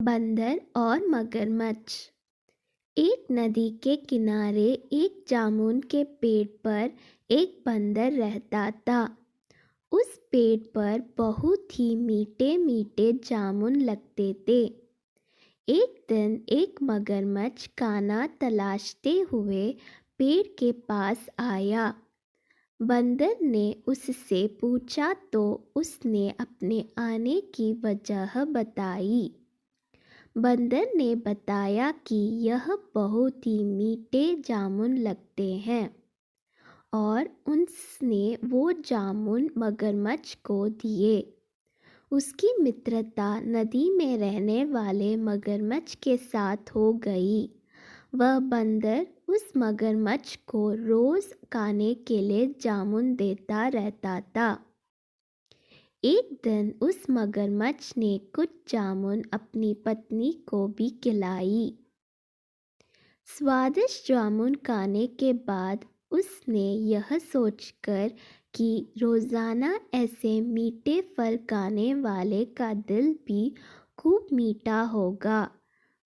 बंदर और मगरमच्छ। एक नदी के किनारे एक जामुन के पेड़ पर एक बंदर रहता था। उस पेड़ पर बहुत ही मीठे मीठे जामुन लगते थे। एक दिन एक मगरमच्छ खाना तलाशते हुए पेड़ के पास आया। बंदर ने उससे पूछा तो उसने अपने आने की वजह बताई। बंदर ने बताया कि यह बहुत ही मीठे जामुन लगते हैं और उसने वो जामुन मगरमच्छ को दिए। उसकी मित्रता नदी में रहने वाले मगरमच्छ के साथ हो गई। वह बंदर उस मगरमच्छ को रोज खाने के लिए जामुन देता रहता था। एक दिन उस मगरमच्छ ने कुछ जामुन अपनी पत्नी को भी खिलाई। स्वादिष्ट जामुन खाने के बाद उसने यह सोचकर कि रोजाना ऐसे मीठे फल खाने वाले का दिल भी खूब मीठा होगा,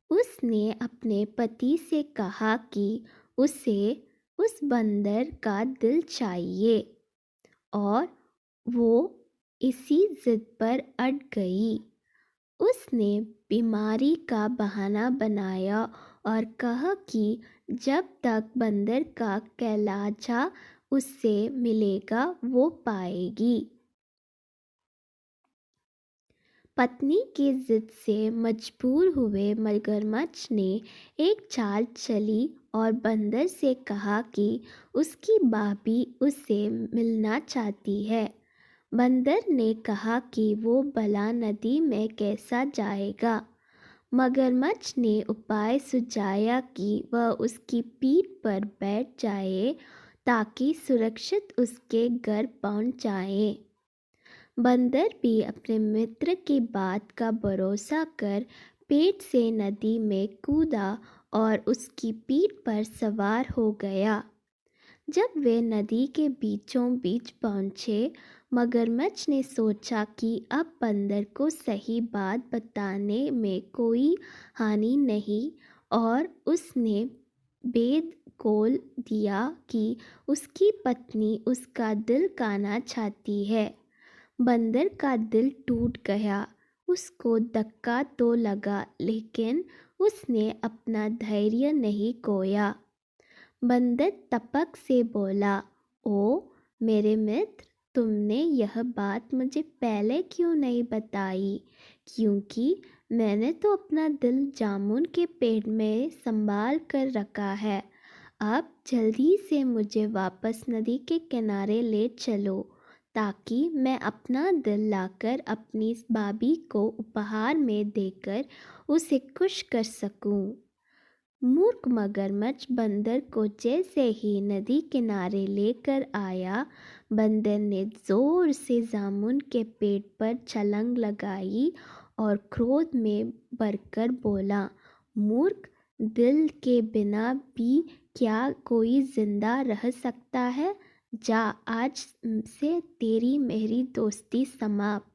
उसने अपने पति से कहा कि उसे उस बंदर का दिल चाहिए और वो इसी जिद पर अड़ गई। उसने बीमारी का बहाना बनाया और कहा कि जब तक बंदर का कलेजा उससे मिलेगा वो पाएगी। पत्नी की जिद से मजबूर हुए मगरमच्छ ने एक चाल चली और बंदर से कहा कि उसकी भाभी उससे मिलना चाहती है। बंदर ने कहा कि वो भला नदी में कैसा जाएगा। मगरमच्छ ने उपाय सुझाया कि वह उसकी पीठ पर बैठ जाए ताकि सुरक्षित उसके घर पहुंच जाए। बंदर भी अपने मित्र की बात का भरोसा कर पेट से नदी में कूदा और उसकी पीठ पर सवार हो गया। जब वे नदी के बीचों बीच पहुँचे, मगरमच्छ ने सोचा कि अब बंदर को सही बात बताने में कोई हानि नहीं और उसने भेद खोल दिया कि उसकी पत्नी उसका दिल खाना चाहती है। बंदर का दिल टूट गया। उसको धक्का तो लगा लेकिन उसने अपना धैर्य नहीं खोया। बंदर तपक से बोला, ओ मेरे मित्र, तुमने यह बात मुझे पहले क्यों नहीं बताई? क्योंकि मैंने तो अपना दिल जामुन के पेड़ में संभाल कर रखा है। अब जल्दी से मुझे वापस नदी के किनारे ले चलो ताकि मैं अपना दिल लाकर अपनी भाभी को उपहार में देकर उसे खुश कर सकूं। मूर्ख मगरमच्छ बंदर को जैसे ही नदी किनारे लेकर आया, बंदर ने जोर से जामुन के पेड़ पर छलांग लगाई और क्रोध में भरकर बोला, मूर्ख, दिल के बिना भी क्या कोई जिंदा रह सकता है? जा, आज से तेरी मेरी दोस्ती समाप्त।